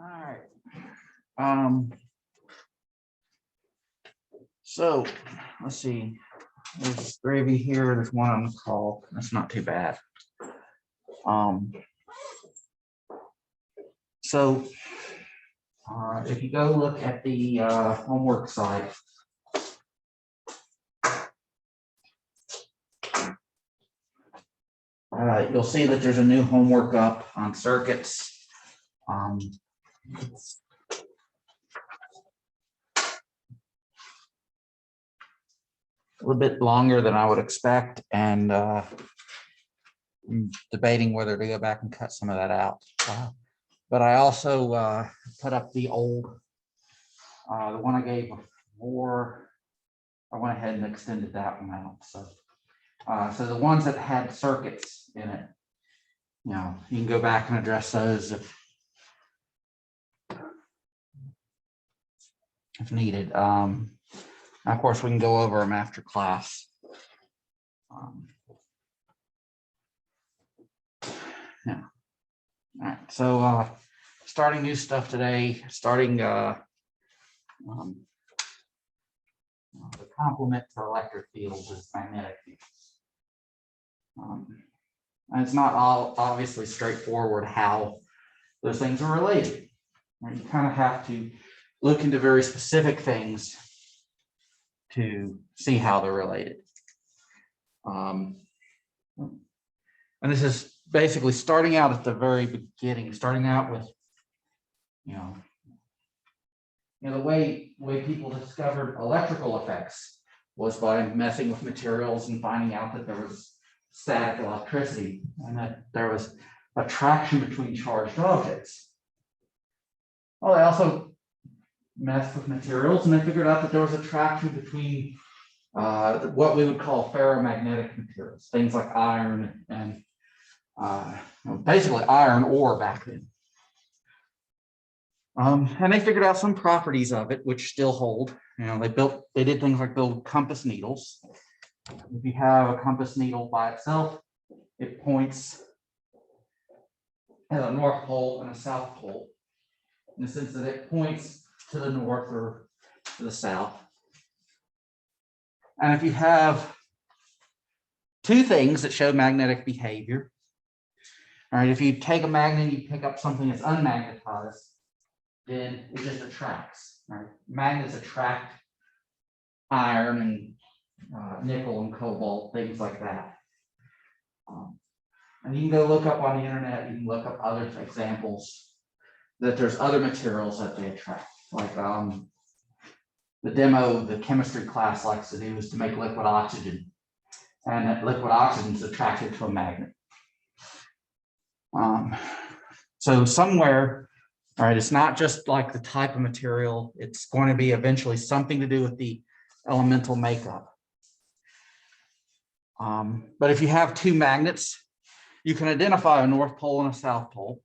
All right. So let's see. There's gravy here. There's one on the call. That's not too bad. So if you go look at the homework site, you'll see that there's a new homework up on circuits. It's a little bit longer than I would expect, and I'm debating whether to go back and cut some of that out. But I also put up the old, the one I gave before. I went ahead and extended that one out. So the ones that had circuits in it, you know, you can go back and address those if needed. Of course, we can go over them after class. Yeah. All right. So starting new stuff today. Starting the complement to electric fields is magnetic fields. And it's not all obviously straightforward how those things are related. You kind of have to look into very specific things to see how they're related. And this is basically starting out at the very beginning, starting out with, the way people discovered electrical effects was by messing with materials and finding out that there was static electricity and that there was attraction between charged objects. Well, they also messed with materials and they figured out that there was attraction between what we would call ferromagnetic materials, things like iron and basically iron ore back then. And they figured out some properties of it which still hold. They did things like build compass needles. If you have a compass needle by itself, it points at a north pole and a south pole, in the sense that it points to the north or to the south. And if you have two things that show magnetic behavior, all right, if you take a magnet and you pick up something that's unmagnetized, then it just attracts. Right? Magnets attract iron and nickel and cobalt, things like that. And you can go look up on the internet, you can look up other examples that there's other materials that they attract. Like the demo the chemistry class likes to do is to make liquid oxygen. And that liquid oxygen is attracted to a magnet. So somewhere, all right, it's not just like the type of material, it's going to be eventually something to do with the elemental makeup. But if you have two magnets, you can identify a north pole and a south pole,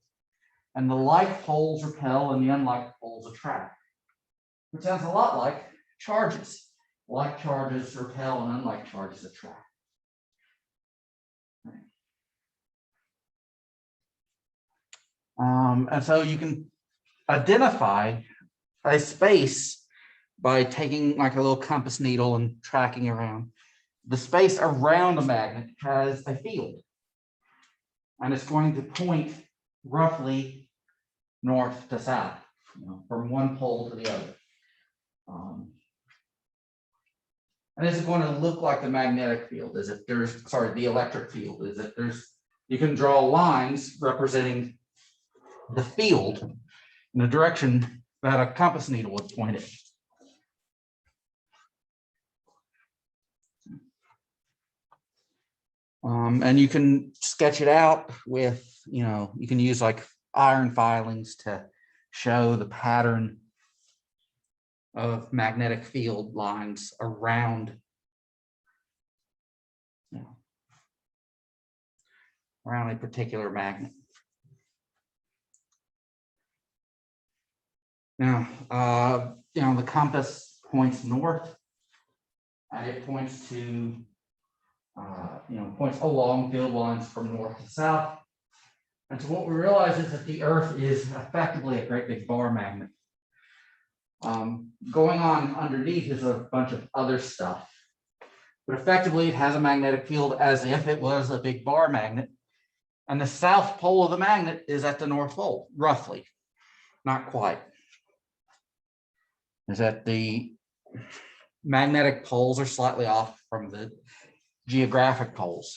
and the like poles repel and the unlike poles attract, which sounds a lot like charges. Like charges repel and unlike charges attract. And so you can identify a space by taking like a little compass needle and tracking around. The space around a magnet has a field, and it's going to point roughly north to south, from one pole to the other. And this is going to look like the magnetic field, as if there's, the electric field, is that you can draw lines representing the field in the direction that a compass needle would point it. And you can sketch it out with, you can use like iron filings to show the pattern of magnetic field lines around, around a particular magnet. Now, the compass points north, and it points to, points along field lines from north to south. And so what we realize is that the Earth is effectively a great big bar magnet. Going on underneath is a bunch of other stuff. But effectively, it has a magnetic field as if it was a big bar magnet. And the south pole of the magnet is at the North Pole, roughly. Not quite. Is that the magnetic poles are slightly off from the geographic poles.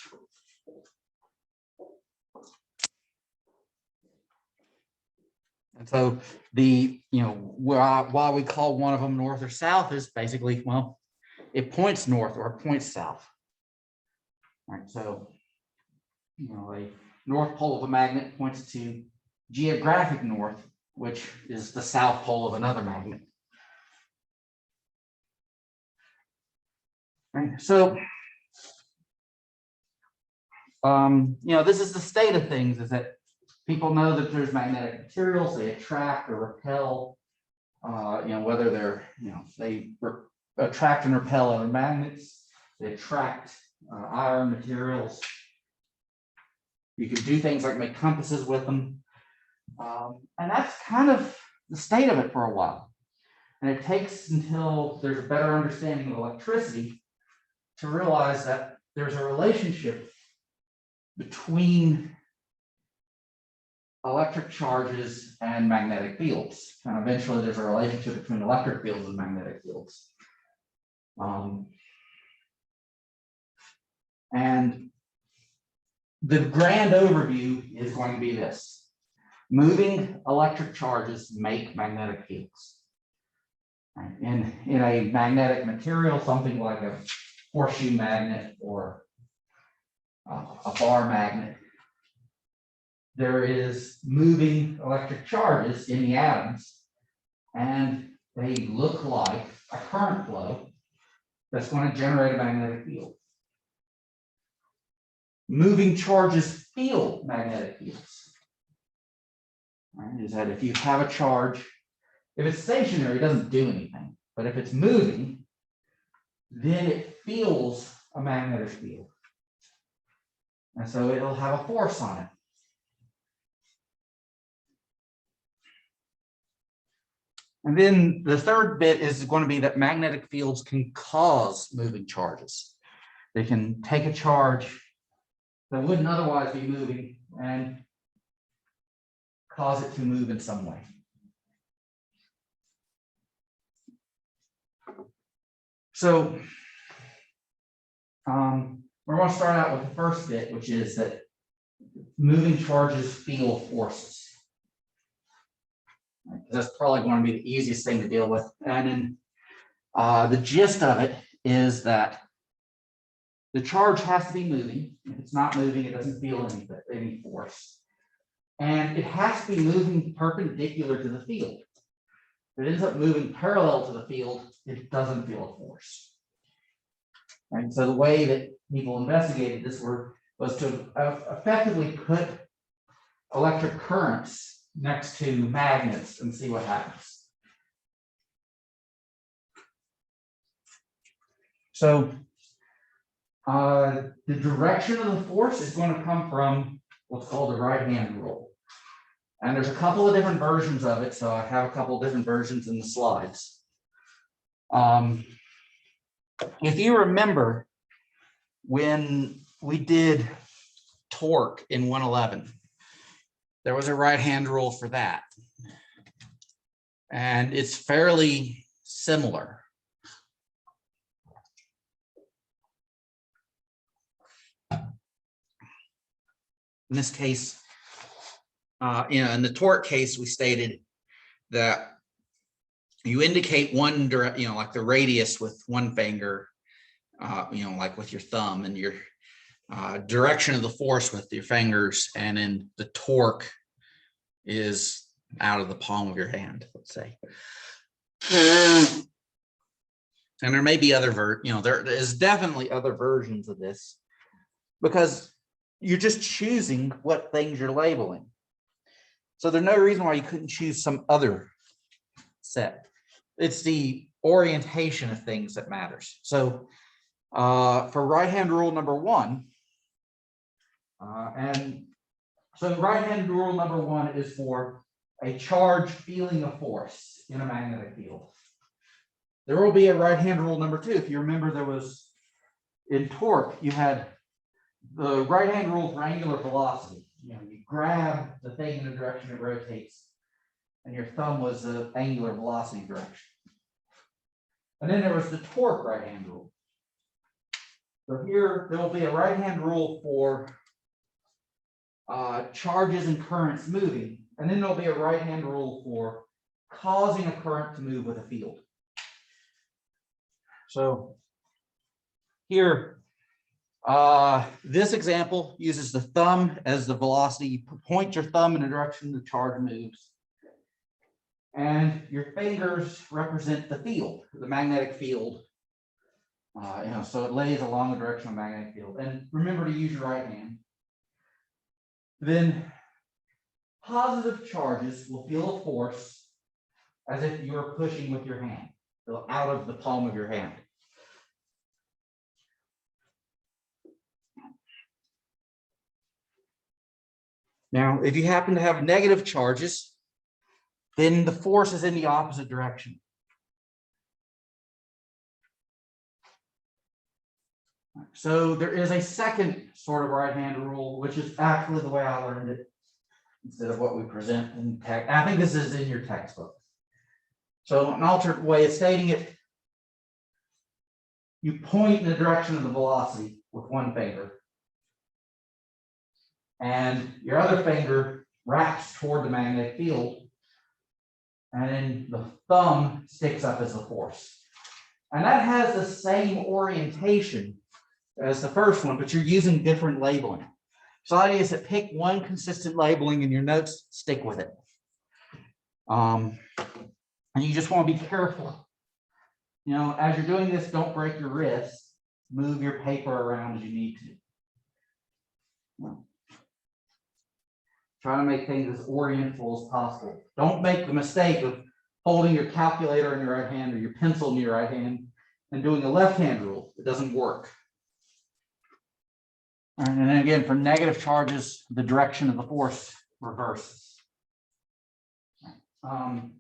And so the, why we call one of them north or south is basically, well, it points north or it points south. All right, so, a north pole of a magnet points to geographic north, which is the south pole of another magnet. Right, so, this is the state of things, is that people know that there's magnetic materials, they attract or repel, whether they're, they attract and repel other magnets, they attract iron materials. You can do things like make compasses with them. And that's kind of the state of it for a while. And it takes until there's a better understanding of electricity to realize that there's a relationship between electric charges and magnetic fields. And eventually there's a relationship between electric fields and magnetic fields. And the grand overview is going to be this. Moving electric charges make magnetic fields. In a magnetic material, something like a horseshoe magnet or a bar magnet, there is moving electric charges in the atoms, and they look like a current flow that's going to generate a magnetic field. Moving charges feel magnetic fields. Right? Is that if you have a charge, if it's stationary, it doesn't do anything. But if it's moving, then it feels a magnetic field. And so it'll have a force on it. And then the third bit is going to be that magnetic fields can cause moving charges. They can take a charge that wouldn't otherwise be moving and cause it to move in some way. So we're going to start out with the first bit, which is that moving charges feel forces. That's probably going to be the easiest thing to deal with. And then the gist of it is that the charge has to be moving. If it's not moving, it doesn't feel any force. And it has to be moving perpendicular to the field. If it ends up moving parallel to the field, it doesn't feel a force. And so the way that people investigated this was to effectively put electric currents next to magnets and see what happens. So the direction of the force is going to come from what's called the right-hand rule. And there's a couple of different versions of it, so I have a couple of different versions in the slides. If you remember, when we did torque in 111, there was a right-hand rule for that. And it's fairly similar. In this case, in the torque case, we stated that you indicate one direct, like the radius with one finger, like with your thumb, and your direction of the force with your fingers, and then the torque is out of the palm of your hand, let's say. And there may be other there is definitely other versions of this, because you're just choosing what things you're labeling. So there's no reason why you couldn't choose some other set. It's the orientation of things that matters. So for right-hand rule number 1, and So right-hand rule number 1 is for a charge feeling a force in a magnetic field. There will be a right-hand rule number 2. If you remember, there was in torque, you had the right-hand rule for angular velocity. You grab the thing in the direction it rotates, and your thumb was the angular velocity direction. And then there was the torque right-hand rule. So here, there will be a right-hand rule for charges and currents moving, and then there'll be a right-hand rule for causing a current to move with a field. So here, this example uses the thumb as the velocity. You point your thumb in the direction the charge moves, and your fingers represent the field, the magnetic field. So it lays along the direction of the magnetic field. And remember to use your right hand. Then positive charges will feel a force as if you were pushing with your hand, so out of the palm of your hand. Now, if you happen to have negative charges, then the force is in the opposite direction. So there is a second sort of right-hand rule, which is actually the way I learned it instead of what we present in text. I think this is in your textbook. So an alternate way of stating it, you point in the direction of the velocity with one finger, and your other finger wraps toward the magnetic field, and then the thumb sticks up as the force. And that has the same orientation as the first one, but you're using different labeling. So the idea is to pick one consistent labeling in your notes, stick with it. And you just want to be careful. As you're doing this, don't break your wrist. Move your paper around as you need to. Try to make things as orientable as possible. Don't make the mistake of holding your calculator in your right hand or your pencil in your right hand and doing a left-hand rule. It doesn't work. And then again, for negative charges, the direction of the force reverses. And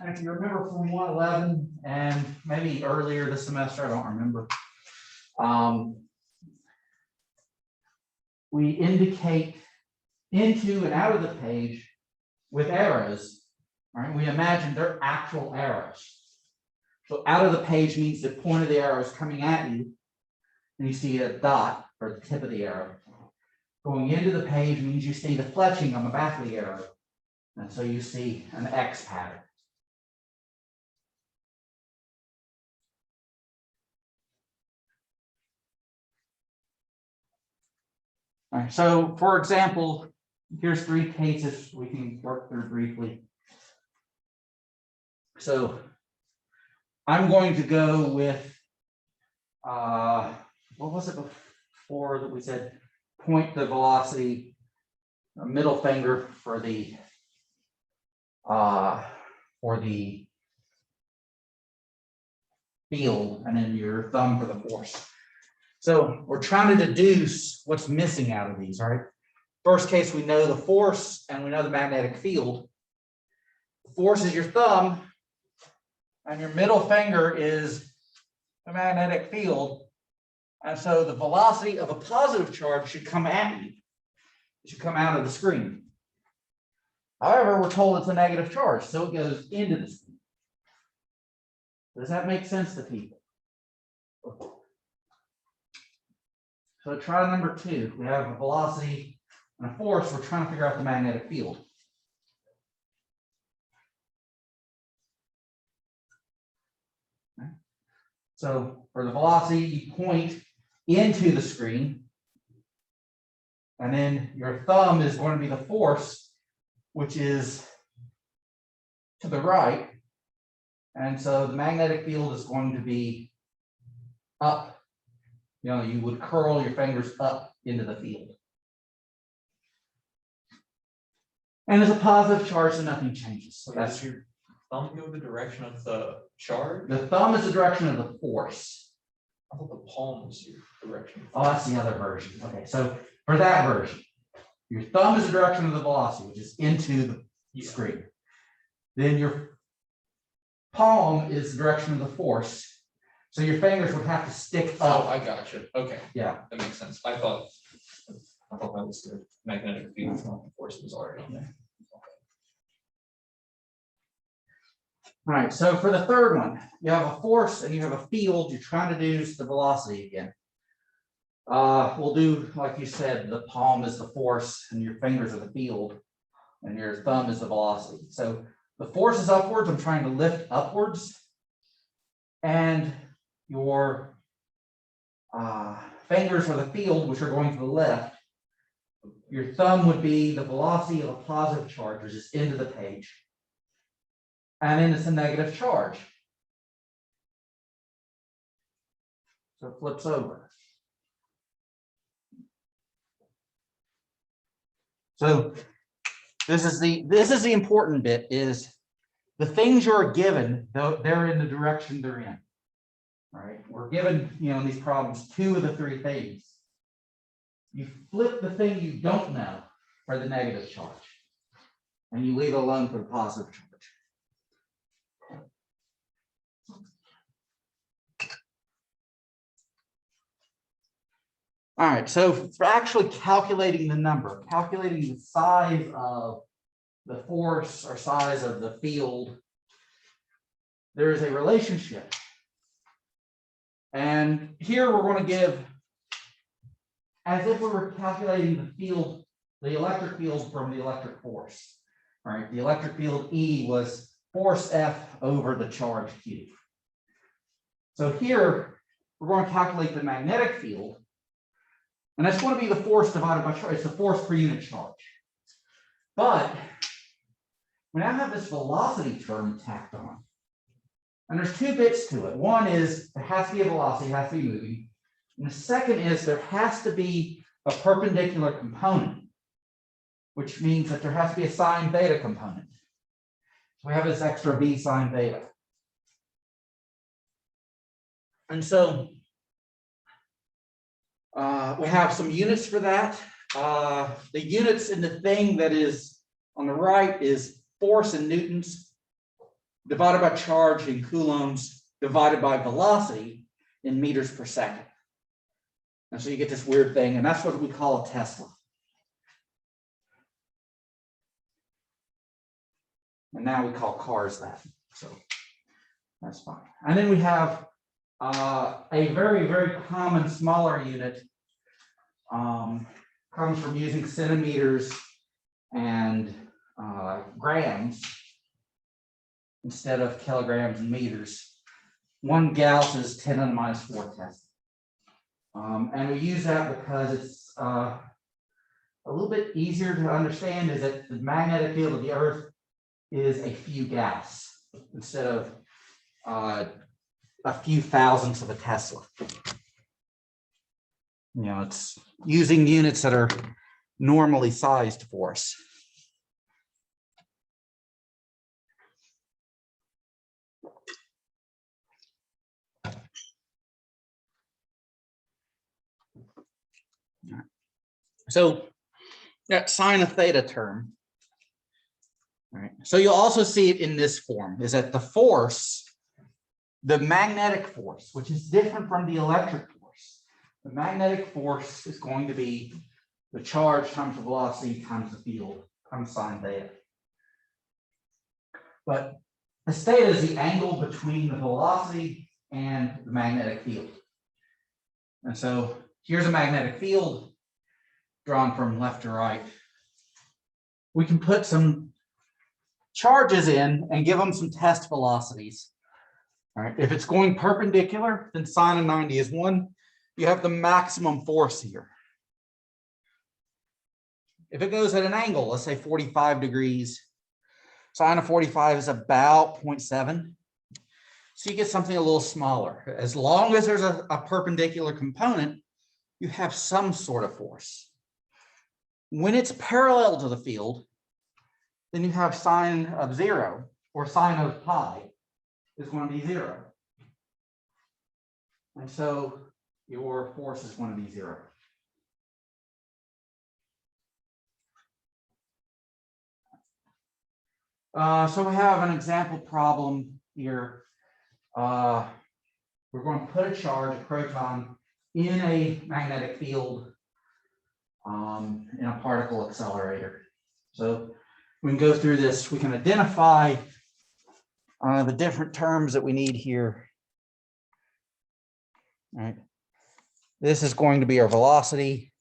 if you remember from 111 and maybe earlier this semester, I don't remember, we indicate into and out of the page with arrows. Right? We imagine they're actual arrows. So out of the page means the point of the arrow is coming at you, and you see a dot or the tip of the arrow. Going into the page means you see the fletching on the back of the arrow, and so you see an X pattern. All right, so for example, here's 3 cases we can work through briefly. So I'm going to go with, what was it before that we said? Point the velocity, middle finger for the field, and then your thumb for the force. So we're trying to deduce what's missing out of these, right? First case, we know the force and we know the magnetic field. The force is your thumb, and your middle finger is the magnetic field. And so the velocity of a positive charge should come at you. It should come out of the screen. However, we're told it's a negative charge, so it goes into the screen. Does that make sense to people? So try number 2. We have a velocity and a force. We're trying to figure out the magnetic field. Okay. So for the velocity, you point into the screen, and then your thumb is going to be the force, which is to the right. And so the magnetic field is going to be up. You would curl your fingers up into the field. And there's a positive charge, so nothing changes. So that's your thumb go the direction of the charge? The thumb is the direction of the force. I thought the palm was your direction. Oh, that's the other version. Okay, so for that version, Your thumb is the direction of the velocity, which is into the Yeah. screen. Then your palm is the direction of the force. So your fingers would have to stick Oh, up. I got you. Okay, Yeah. that makes sense. I thought that was the magnetic field, not the force was already on there. All right, so for the third one, you have a force and you have a field. You're trying to deduce the velocity again. We'll do, like you said, the palm is the force and your fingers are the field and your thumb is the velocity. So the force is upwards. I'm trying to lift upwards. And your fingers are the field, which are going to the left. Your thumb would be the velocity of a positive charge, which is into the page. And then it's a negative charge. So it flips over. So this is the important bit, is the things you're given, though they're in the direction they're in. All right, we're given, in these problems, 2 of the 3 things. You flip the thing you don't know for the negative charge, and you leave it alone for the positive charge. All right, so for actually calculating the number, calculating the size of the force or size of the field, there is a relationship. And here we're going to give, as if we were calculating the field, the electric field from the electric force. All right, the electric field E was force F over the charge Q. So here we're going to calculate the magnetic field. And that's going to be the force divided by charge. It's the force per unit charge. But we now have this velocity term tacked on. And there's 2 bits to it. One is there has to be a velocity, it has to be moving. And the second is there has to be a perpendicular component, which means that there has to be a sine theta component. So we have this extra b sine theta. And so we have some units for that. The units in the thing that is on the right is force in newtons divided by charge in coulombs divided by velocity in meters per second. And so you get this weird thing, and that's what we call a Tesla. And now we call cars that. So that's fine. And then we have a very, very common smaller unit. Comes from using centimeters and grams instead of kilograms and meters. 1 Gauss is 10 to the minus 4 Tesla. And we use that because it's a little bit easier to understand, is that the magnetic field of the Earth is a few Gauss instead of a few thousandths of a Tesla. It's using units that are normally sized for us. So that sine of theta term. All right. So you'll also see it in this form, is that the force, the magnetic force, which is different from the electric force. The magnetic force is going to be the charge times the velocity times the field times sine theta. But this theta is the angle between the velocity and the magnetic field. And so here's a magnetic field drawn from left to right. We can put some charges in and give them some test velocities. All right, if it's going perpendicular, then sine of 90 is 1. You have the maximum force here. If it goes at an angle, let's say 45 degrees, sine of 45 is about 0.7. So you get something a little smaller. As long as there's a perpendicular component, you have some sort of force. When it's parallel to the field, then you have sine of 0, or sine of pi is going to be 0. And so your force is going to be 0. So we have an example problem here. We're going to put a charge, a proton, in a magnetic field in a particle accelerator. So we can go through this. We can identify the different terms that we need here. All right. This is going to be our velocity.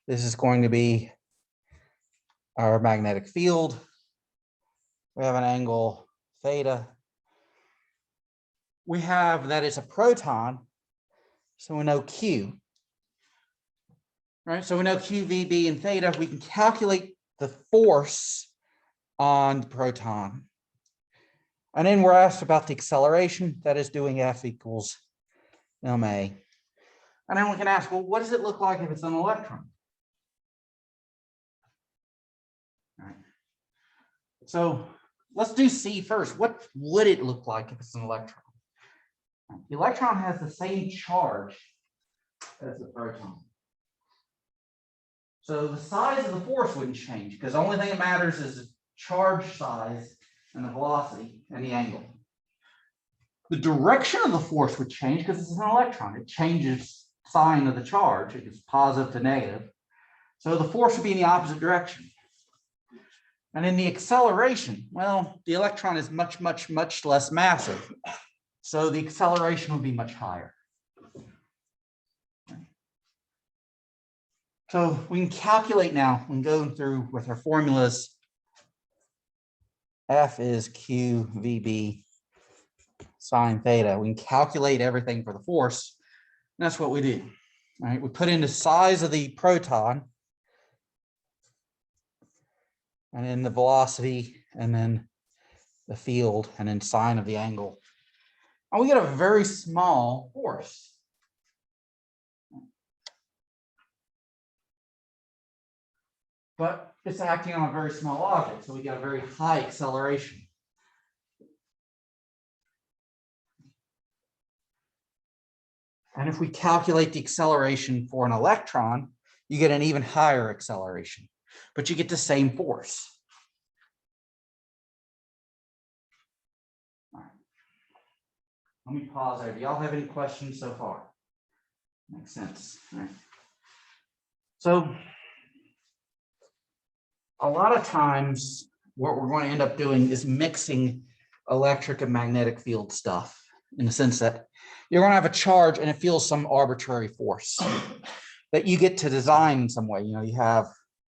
This is going to be our magnetic field. We have an angle theta. We have that it's a proton, so we know Q. Right, so we know Q, V, B, and theta. We can calculate the force on the proton. And then we're asked about the acceleration, that is doing F equals ma. And then we can ask, well, what does it look like if it's an electron? All right. So let's do C first. What would it look like if it's an electron? The electron has the same charge as the proton. So the size of the force wouldn't change because the only thing that matters is the charge size and the velocity and the angle. The direction of the force would change because it's an electron. It changes sign of the charge. It goes positive to negative. So the force would be in the opposite direction. And in the acceleration, well, the electron is much, much, much less massive. So the acceleration would be much higher. So we can calculate now when going through with our formulas. F is Q VB sine theta. We can calculate everything for the force. And that's what we do. All right, we put in the size of the proton, and then the velocity, and then the field, and then sine of the angle. And we get a very small force. But it's acting on a very small object, so we get a very high acceleration. And if we calculate the acceleration for an electron, you get an even higher acceleration, but you get the same force. All right. Let me pause there. Do y'all have any questions so far? Makes sense. All right. So a lot of times what we're going to end up doing is mixing electric and magnetic field stuff, in the sense that you're going to have a charge and it feels some arbitrary force that you get to design in some way. You know, you have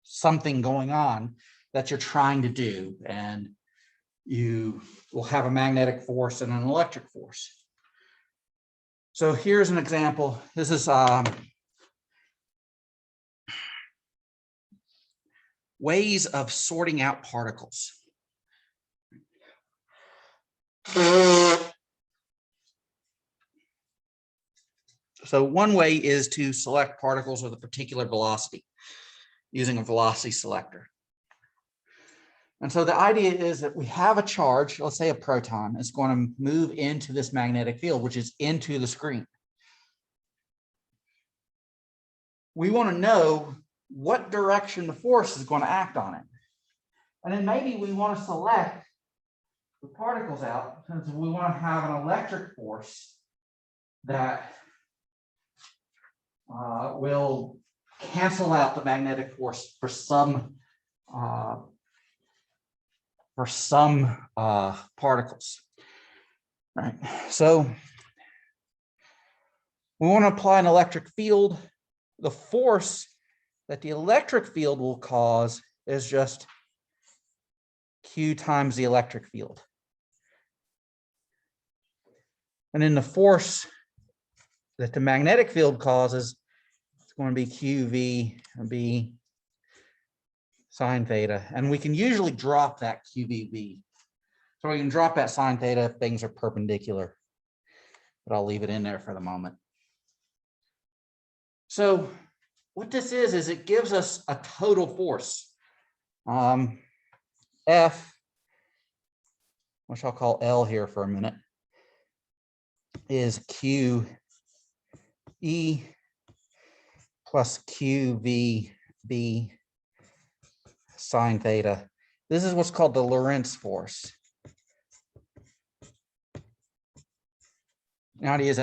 something going on that you're trying to do, and you will have a magnetic force and an electric force. So here's an example. This is ways of sorting out particles. So one way is to select particles with a particular velocity using a velocity selector. And so the idea is that we have a charge, let's say a proton, is going to move into this magnetic field, which is into the screen. We want to know what direction the force is going to act on it. And then maybe we want to select the particles out because we want to have an electric force that will cancel out the magnetic force for some particles. All right, so we want to apply an electric field. The force that the electric field will cause is just Q times the electric field. And then the force that the magnetic field causes is going to be QV sine theta. And we can usually drop that QVB. So we can drop that sine theta if things are perpendicular. But I'll leave it in there for the moment. So what this is it gives us a total force. F, which I'll call L here for a minute, is QE plus QVB sine theta. This is what's called the Lorentz force. Now it is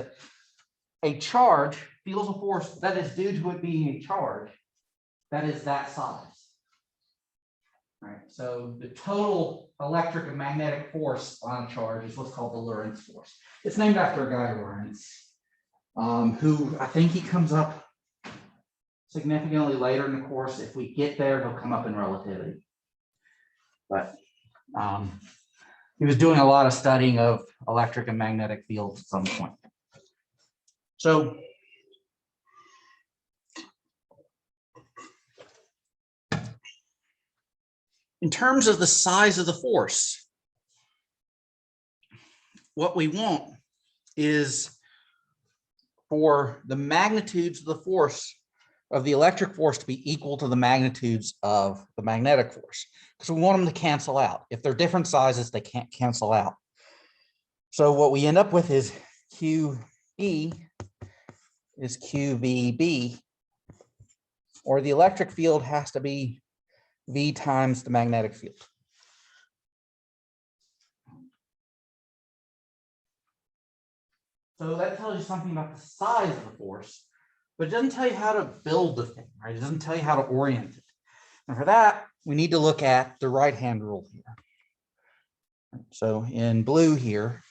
a charge feels a force that is due to it being a charge that is that size. All right, so the total electric and magnetic force on a charge is what's called the Lorentz force. It's named after a guy, Lorentz, who I think he comes up significantly later in the course. If we get there, he'll come up in relativity. But he was doing a lot of studying of electric and magnetic fields at some point. So in terms of the size of the force, what we want is for the magnitudes of the force of the electric force to be equal to the magnitudes of the magnetic force, because we want them to cancel out. If they're different sizes, they can't cancel out. So what we end up with is QE is QVB, or the electric field has to be V times the magnetic field. So that tells you something about the size of the force, but it doesn't tell you how to build the thing, right? It doesn't tell you how to orient it. And for that, we need to look at the right-hand rule here. So in blue here,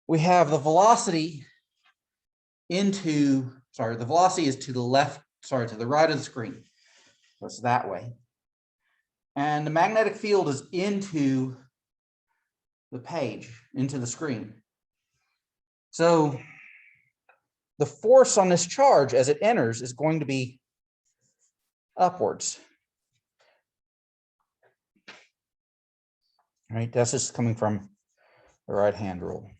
we have the velocity the velocity is to the left, to the right of the screen. So it's that way. And the magnetic field is into the page, into the screen. So the force on this charge as it enters is going to be upwards. All right, that's just coming from the right-hand rule.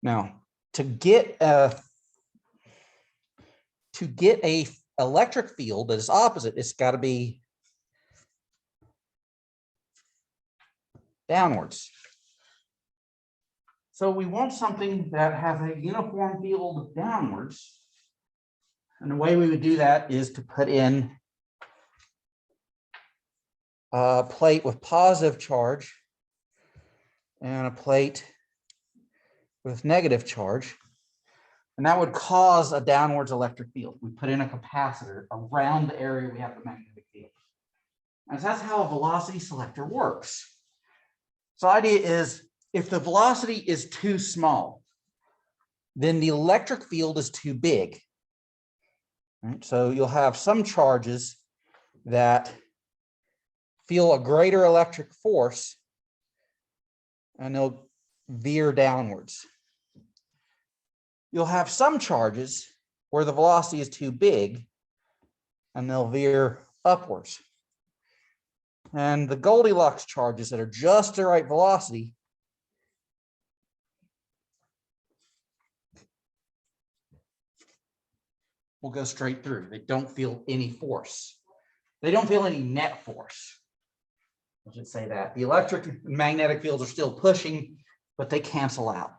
Now, to get a electric field that is opposite, it's got to be downwards. So we want something that has a uniform field downwards. And the way we would do that is to put in a plate with positive charge and a plate with negative charge. And that would cause a downwards electric field. We put in a capacitor around the area we have the magnetic field. And that's how a velocity selector works. So the idea is, if the velocity is too small, then the electric field is too big. Right? So you'll have some charges that feel a greater electric force and they'll veer downwards. You'll have some charges where the velocity is too big and they'll veer upwards. And the Goldilocks charges that are just the right velocity will go straight through. They don't feel any force. They don't feel any net force. I should say that. The electric and magnetic fields are still pushing, but they cancel out.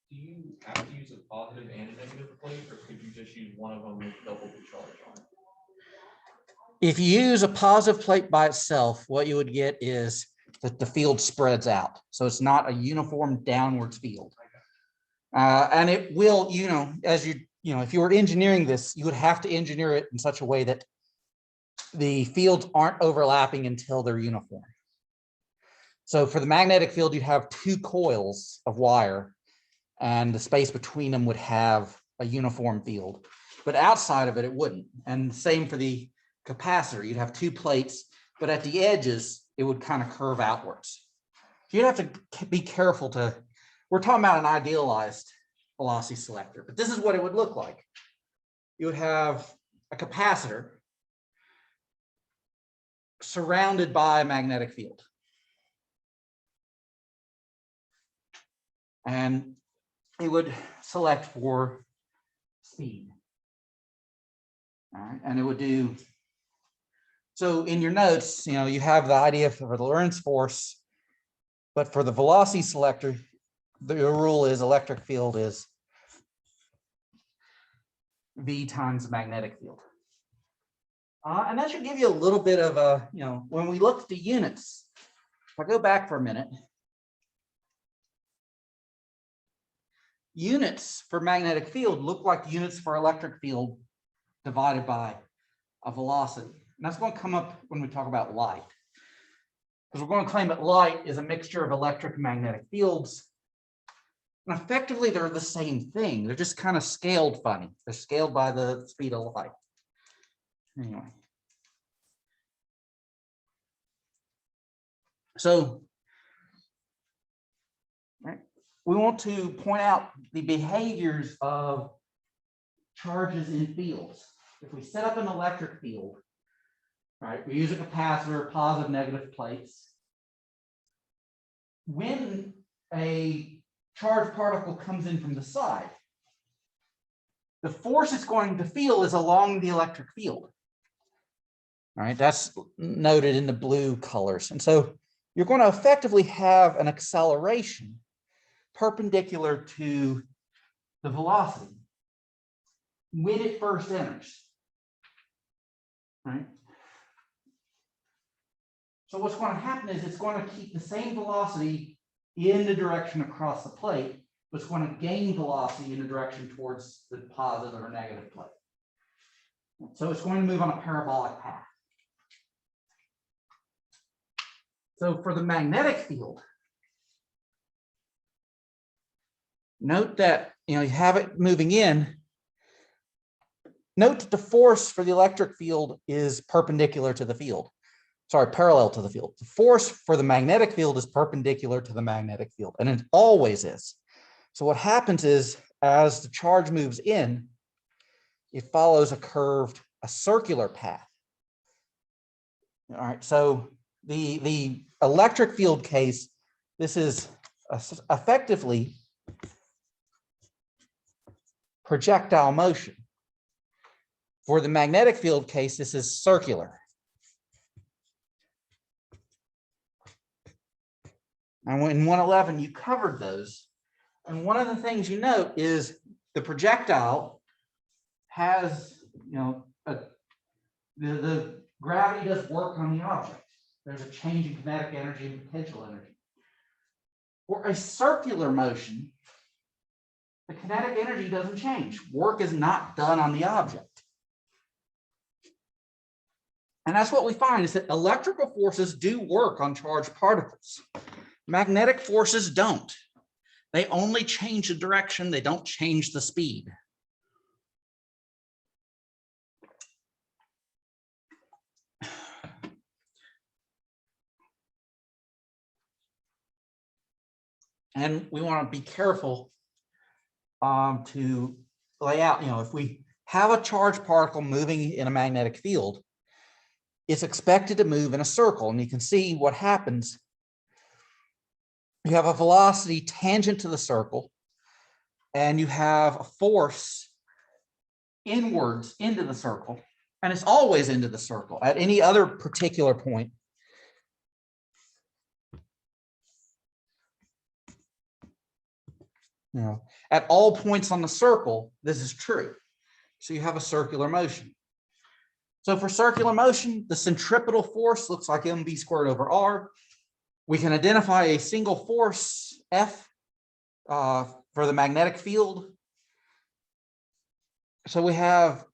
Do you have to use a positive and a negative plate, or could you just use one of them with double the charge on it? If you use a positive plate by itself, what you would get is that the field spreads out. So it's not a uniform downwards field. And it will, if you were engineering this, you would have to engineer it in such a way that the fields aren't overlapping until they're uniform. So for the magnetic field, you'd have two coils of wire and the space between them would have a uniform field, but outside of it, it wouldn't. And same for the capacitor, you'd have two plates, but at the edges, it would kind of curve outwards. You'd have to be careful we're talking about an idealized velocity selector, but this is what it would look like. You would have a capacitor surrounded by a magnetic field. And it would select for speed. All right, and it would do, so in your notes, you have the idea for the Lorentz force, but for the velocity selector, the rule is electric field is V times the magnetic field. And that should give you a little bit of a, when we look at the units, if I go back for a minute, units for magnetic field look like units for electric field divided by a velocity. And that's going to come up when we talk about light. Because we're going to claim that light is a mixture of electric and magnetic fields. And effectively, they're the same thing. They're just kind of scaled funny. They're scaled by the speed of light. Anyway. So, right, we want to point out the behaviors of charges in fields. If we set up an electric field, right, we use a capacitor, positive, negative plates. When a charged particle comes in from the side, the force it's going to feel is along the electric field. All right, that's noted in the blue colors. And so you're going to effectively have an acceleration perpendicular to the velocity when it first enters. Right? So what's going to happen is it's going to keep the same velocity in the direction across the plate, but it's going to gain velocity in the direction towards the positive or negative plate. So it's going to move on a parabolic path. So for the magnetic field, note that you have it moving in. Note that the force for the electric field is perpendicular to the field. Sorry, parallel to the field. The force for the magnetic field is perpendicular to the magnetic field, and it always is. So what happens is, as the charge moves in, it follows a circular path. All right, so the electric field case, this is effectively projectile motion. For the magnetic field case, this is circular. And in 111, you covered those. And one of the things you note is the projectile has, the gravity does work on the object. There's a change in kinetic energy and potential energy. For a circular motion, the kinetic energy doesn't change. Work is not done on the object. And that's what we find is that electrical forces do work on charged particles. Magnetic forces don't. They only change the direction, they don't change the speed. And we want to be careful to lay out, if we have a charged particle moving in a magnetic field, it's expected to move in a circle. And you can see what happens. You have a velocity tangent to the circle, and you have a force inwards into the circle, and it's always into the circle at any other particular point. At all points on the circle, this is true. So you have a circular motion. So for circular motion, the centripetal force looks like mv squared over r. We can identify a single force, F, for the magnetic field. So we have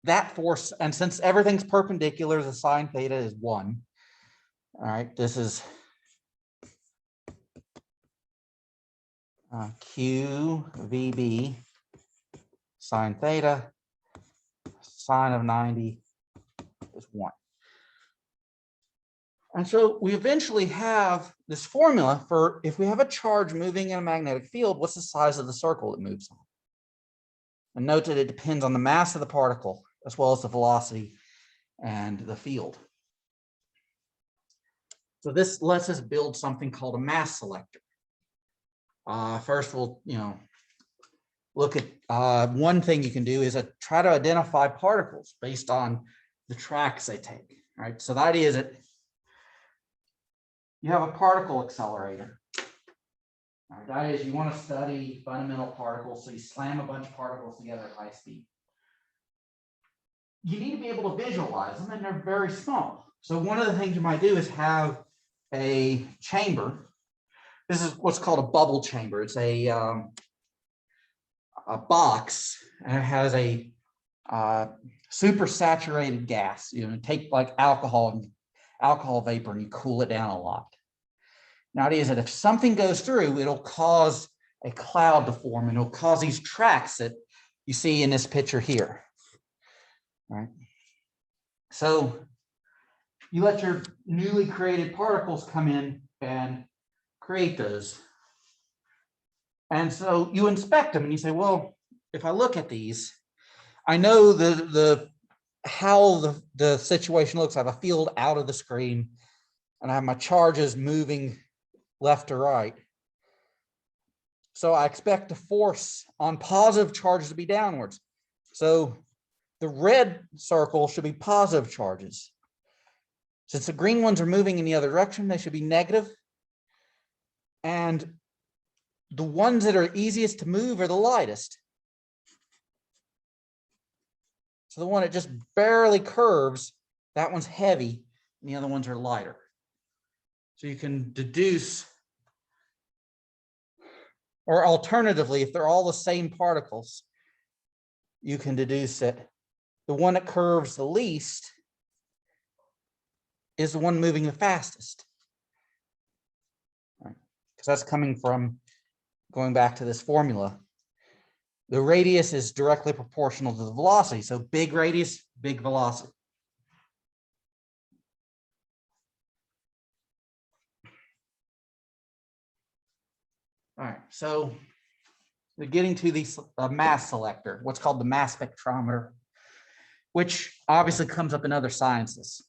that force, and since everything's perpendicular, the sine theta is 1. All right, this is QVB sine theta, sine of 90 is 1. And so we eventually have this formula for if we have a charge moving in a magnetic field, what's the size of the circle it moves on? And note that it depends on the mass of the particle as well as the velocity and the field. So this lets us build something called a mass selector. First, we'll look at one thing you can do is try to identify particles based on the tracks they take. Right. So the idea is that you have a particle accelerator. All right, that is, you want to study fundamental particles, so you slam a bunch of particles together at high speed. you need to be able to visualize them, and they're very small. So one of the things you might do is have a chamber. This is what's called a bubble chamber. It's a box, and it has a super saturated gas. You know, take like alcohol vapor, and you cool it down a lot. Now, it is that if something goes through, it'll cause a cloud to form, and it'll cause these tracks that you see in this picture here. All right. So you let your newly created particles come in and create those. And so you inspect them and you say, well, if I look at these, I know how the situation looks. I have a field out of the screen, and I have my charges moving left to right. So I expect the force on positive charges to be downwards. So the red circle should be positive charges. Since the green ones are moving in the other direction, they should be negative. And the ones that are easiest to move are the lightest. So the one that just barely curves, that one's heavy, and the other ones are lighter. So you can deduce, or alternatively, if they're all the same particles, you can deduce that the one that curves the least is the one moving the fastest. Right? Because that's coming from going back to this formula. The radius is directly proportional to the velocity. So big radius, big velocity. All right, so we're getting to the mass selector, what's called the mass spectrometer, which obviously comes up in other sciences.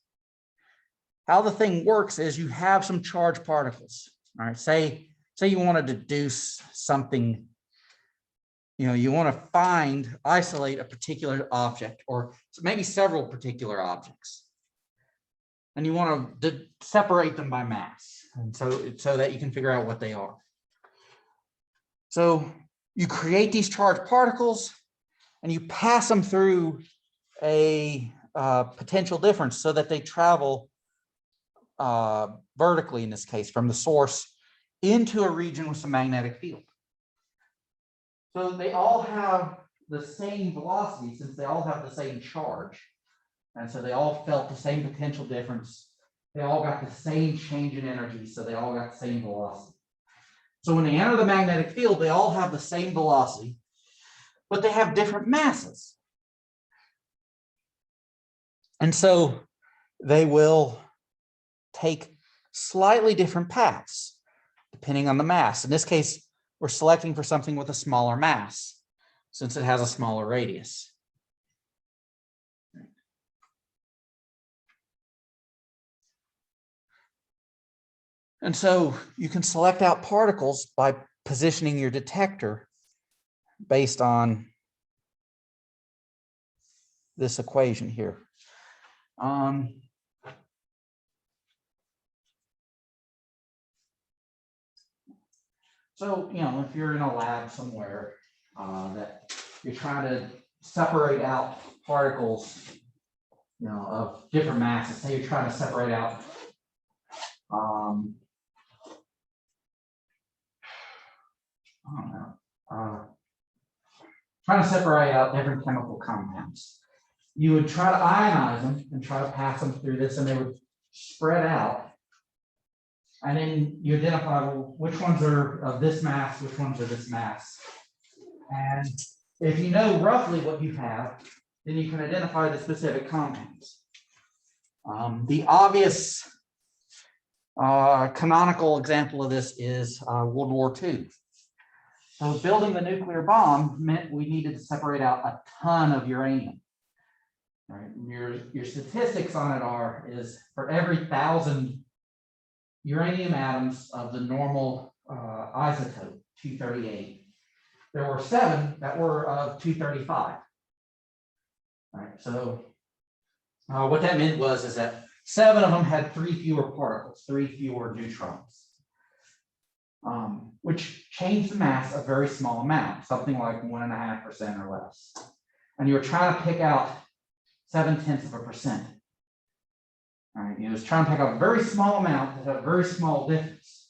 How the thing works is you have some charged particles. All right, say you want to deduce something, you know, you want to isolate a particular object, or maybe several particular objects, and you want to separate them by mass, and so that you can figure out what they are. So you create these charged particles and you pass them through a potential difference so that they travel vertically, in this case, from the source into a region with some magnetic field. So they all have the same velocity since they all have the same charge. And so they all felt the same potential difference. They all got the same change in energy, so they all got the same velocity. So when they enter the magnetic field, they all have the same velocity, but they have different masses. And so they will take slightly different paths depending on the mass. In this case, we're selecting for something with a smaller mass since it has a smaller radius. And so you can select out particles by positioning your detector based on this equation here. So, you know, if you're in a lab somewhere that you're trying to separate out particles, you know, of different masses, say you're trying to separate out I don't know, trying to separate out different chemical compounds. You would try to ionize them and try to pass them through this, and they would spread out. And then you identify, well, which ones are of this mass, which ones are this mass. And if you know roughly what you have, then you can identify the specific compounds. The obvious canonical example of this is World War II. So building the nuclear bomb meant we needed to separate out a ton of uranium. Right? Your statistics on it is for every 1,000 uranium atoms of the normal isotope 238, there were 7 that were of 235. All right, so what that meant is that 7 of them had 3 fewer particles, 3 fewer neutrons, which changed the mass a very small amount, something like 1.5% or less. And you were trying to pick out 0.7%. All right, he was trying to take a very small amount that had a very small difference.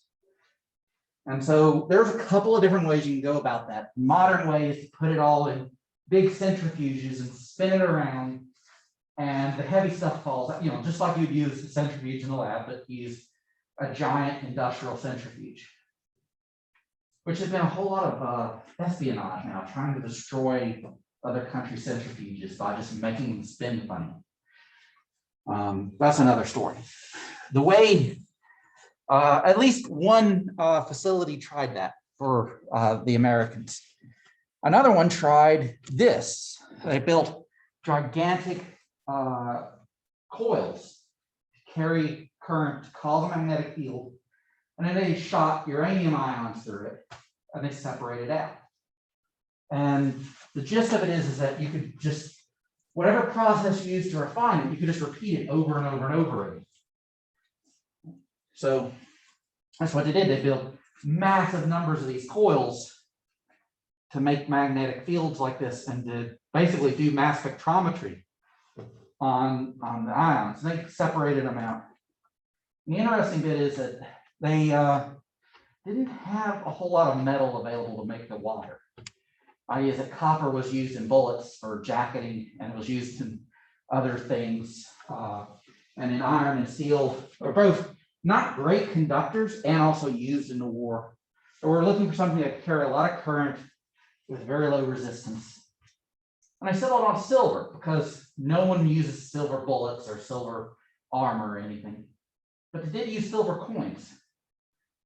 And so there's a couple of different ways you can go about that. Modern way is to put it all in big centrifuges and spin it around, and the heavy stuff falls out, just like you'd use a centrifuge in the lab, but use a giant industrial centrifuge, which has been a whole lot of espionage now, trying to destroy other countries' centrifuges by just making them spin funny. That's another story. The way at least one facility tried that for the Americans. Another one tried this. They built gigantic coils to carry current, to cause a magnetic field, and then they shot uranium ions through it, and they separated out. And the gist of it is that you could just, whatever process you use to refine it, you could just repeat it over and over and over again. So that's what they did. They built massive numbers of these coils to make magnetic fields like this, and to basically do mass spectrometry on the ions. They separated them out. The interesting bit is that they didn't have a whole lot of metal available to make the wire. I.e., that copper was used in bullets for jacketing, and it was used in other things. And in iron and steel are both not great conductors and also used in the war. So we're looking for something that can carry a lot of current with very low resistance. And I settled on silver because no one uses silver bullets or silver armor or anything. But they did use silver coins.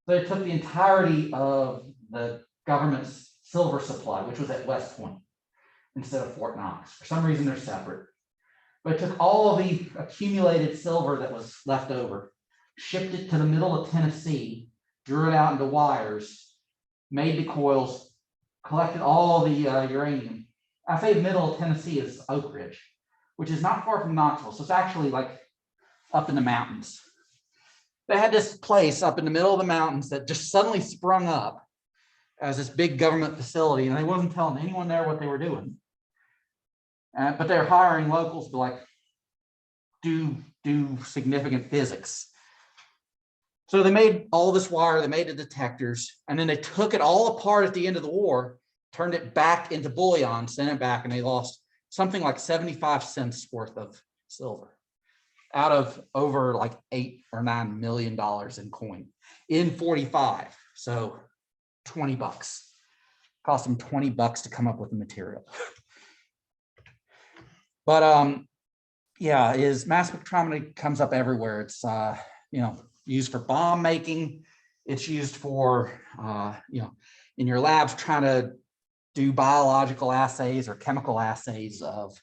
So they took the entirety of the government's silver supply, which was at West Point instead of Fort Knox. For some reason, they're separate. But it took all of the accumulated silver that was left over, shipped it to the middle of Tennessee, drew it out into wires, made the coils, collected all the uranium. I say middle of Tennessee is Oak Ridge, which is not far from Knoxville. So it's actually like up in the mountains. They had this place up in the middle of the mountains that just suddenly sprung up as this big government facility, and they wasn't telling anyone there what they were doing. But they're hiring locals to like do significant physics. So they made all this wire, they made the detectors, and then they took it all apart at the end of the war, turned it back into bullion, sent it back, and they lost something like 75 cents worth of silver out of over like $8 or $9 million in coin in 45. So $20. Cost them $20 to come up with the material. But yeah, is mass spectrometry comes up everywhere. It's used for bomb making. It's used for in your labs trying to do biological assays or chemical assays of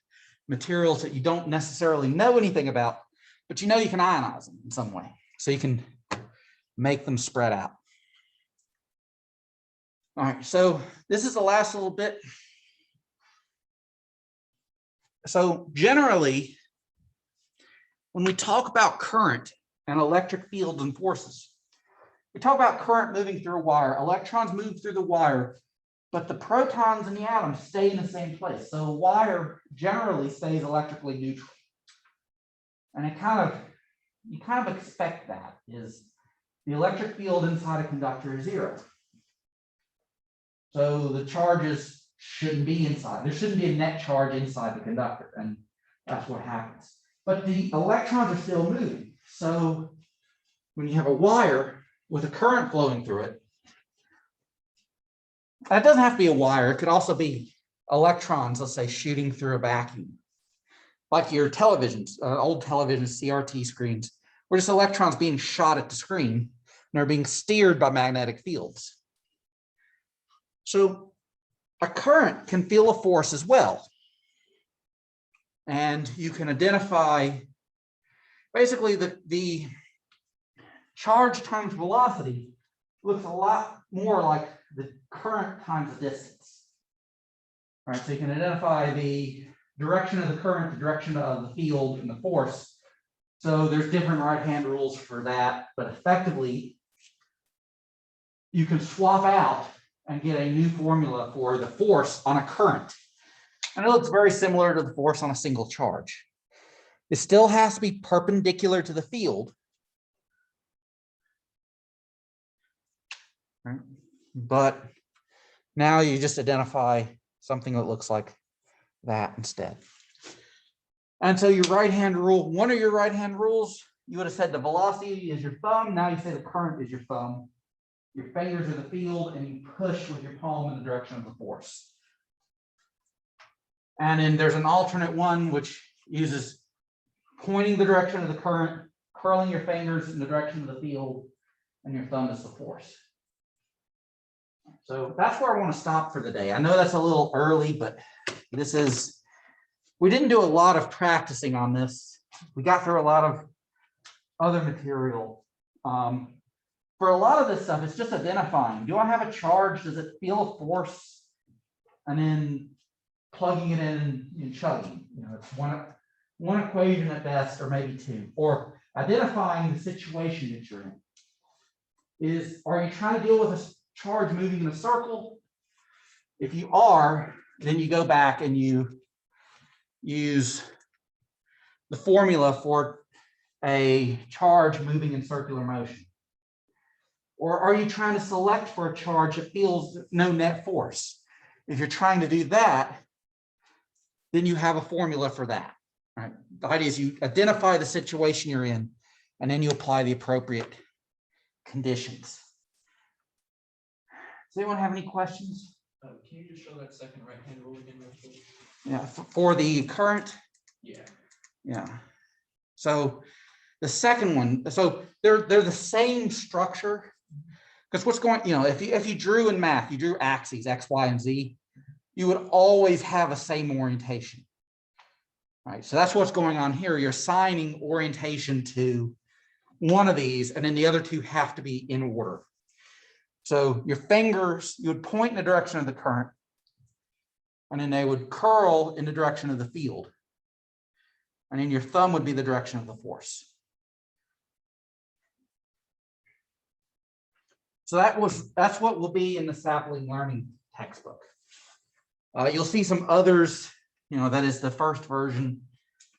materials that you don't necessarily know anything about, but you know you can ionize them in some way, so you can make them spread out. All right, so this is the last little bit. So generally, when we talk about current and electric fields and forces, we talk about current moving through a wire. Electrons move through the wire, but the protons in the atom stay in the same place. So a wire generally stays electrically neutral. And you kind of expect that is the electric field inside a conductor is zero. So the charges shouldn't be inside. There shouldn't be a net charge inside the conductor, and that's what happens. But the electrons are still moving. So when you have a wire with a current flowing through it, that doesn't have to be a wire. It could also be electrons, let's say, shooting through a vacuum. Like your televisions, old television CRT screens, where just electrons being shot at the screen, and they're being steered by magnetic fields. So a current can feel a force as well. And you can identify basically the charge times velocity looks a lot more like the current times the distance. All right, so you can identify the direction of the current, the direction of the field, and the force. So there's different right-hand rules for that, but effectively, you can swap out and get a new formula for the force on a current. And it looks very similar to the force on a single charge. It still has to be perpendicular to the field. Right? But now you just identify something that looks like that instead. And so your right-hand rule, one of your right-hand rules, you would have said the velocity is your thumb. Now you say the current is your thumb. Your fingers are the field, and you push with your palm in the direction of the force. And then there's an alternate one which uses pointing the direction of the current, curling your fingers in the direction of the field, and your thumb is the force. So that's where I want to stop for the day. I know that's a little early, but this is, we didn't do a lot of practicing on this. We got through a lot of other material. For a lot of this stuff, it's just identifying. Do I have a charge? Does it feel a force? And then plugging it in and chugging. You know, it's one equation at best, or maybe two. Or identifying the situation that you're in. Are you trying to deal with a charge moving in a circle? If you are, then you go back and you use the formula for a charge moving in circular motion. Or are you trying to select for a charge that feels no net force? If you're trying to do that, then you have a formula for that. Right? The idea is you identify the situation you're in, and then you apply the appropriate conditions. Does anyone have any questions? Can you just show that second right-hand rule again real quick? Yeah, for the current. Yeah. Yeah. So the second one, so they're the same structure. Because what's going, you know, if you drew in math, you drew axes, X, Y, and Z, you would always have a same orientation. Right. So that's what's going on here. You're assigning orientation to one of these, and then the other two have to be in order. So your fingers, you would point in the direction of the current, and then they would curl in the direction of the field. And then your thumb would be the direction of the force. So that's what will be in the Sapling Learning textbook. You'll see some others, you know, that is the first version,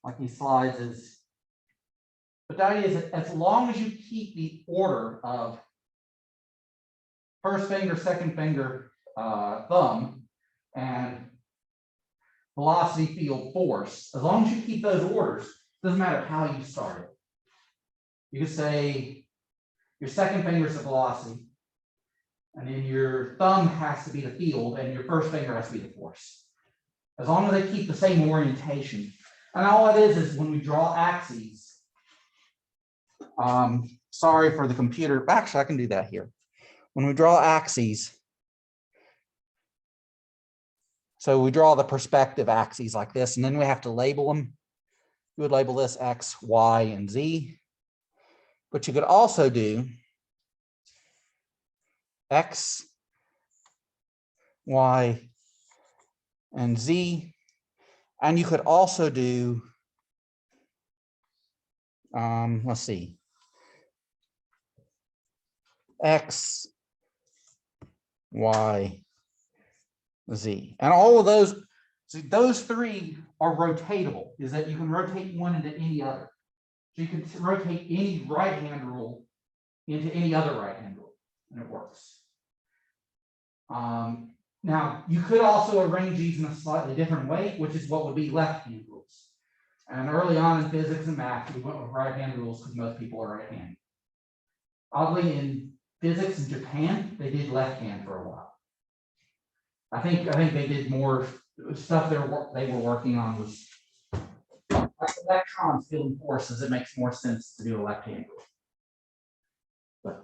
like these slides is. But the idea is that as long as you keep the order of first finger, second finger, thumb, and velocity, field, force, as long as you keep those orders, doesn't matter how you start it. You can say your second finger is the velocity, and then your thumb has to be the field, and your first finger has to be the force. As long as they keep the same orientation. And all it is when we draw axes, sorry for the computer, actually I can do that here. When we draw axes, so we draw the perspective axes like this, and then we have to label them. You would label this X, Y, and Z. But you could also do X, Y, and Z. And you could also do, let's see, X, Y, Z. And all of those, see, those three are rotatable, is that you can rotate one into any other. So you can rotate any right-hand rule into any other right-hand rule, and it works. Now, you could also arrange these in a slightly different way, which is what would be left-hand rules. And early on in physics and math, we went with right-hand rules because most people are right-handed. Oddly, in physics in Japan, they did left-hand for a while. I think they did more stuff they were working on was electrons feeling forces. It makes more sense to do a left-hand rule.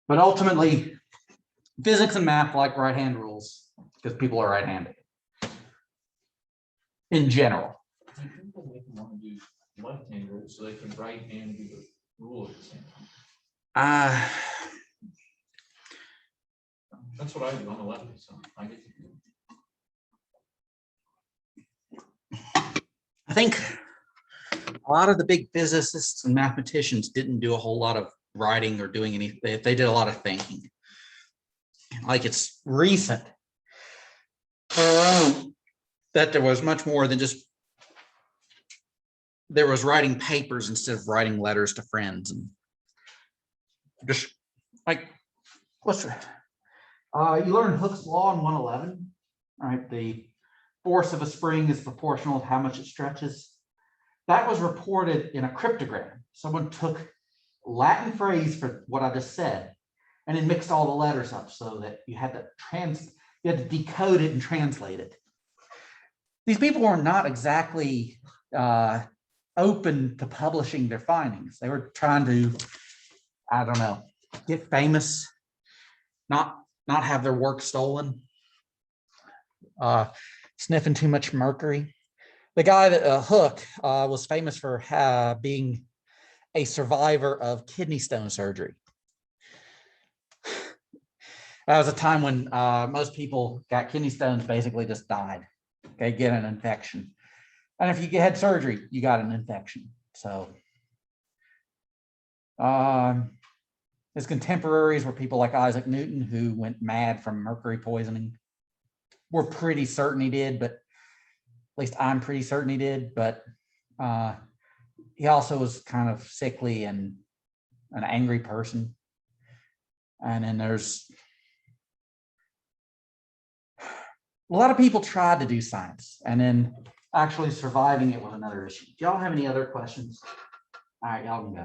But ultimately, physics and math like right-hand rules because people are right-handed in general. I think people make them want to do left-hand rule so they can right-hand do the rule at the same time. That's what I do. I'm a lefty, so I get to do it. I think a lot of the big physicists and mathematicians didn't do a whole lot of writing or doing anything. They did a lot of thinking. Like it's recent that there was much more than just there was writing papers instead of writing letters to friends, and just like what's you learn Hooke's law in 111, right? The force of a spring is proportional to how much it stretches. That was reported in a cryptogram. Someone took Latin phrase for what I just said, and then mixed all the letters up so that you had to decode it and translate it. These people were not exactly open to publishing their findings. They were trying to, I don't know, get famous, not have their work stolen, sniffing too much mercury. The guy that Hooke was famous for being a survivor of kidney stone surgery. That was a time when most people got kidney stones, basically just died. Okay, get an infection. And if you had surgery, you got an infection. So his contemporaries were people like Isaac Newton, who went mad from mercury poisoning. We're pretty certain he did, but at least I'm pretty certain he did. But he also was kind of sickly and an angry person. And then there's a lot of people tried to do science, and then actually surviving it was another issue. Do y'all have any other questions? All right, y'all can go.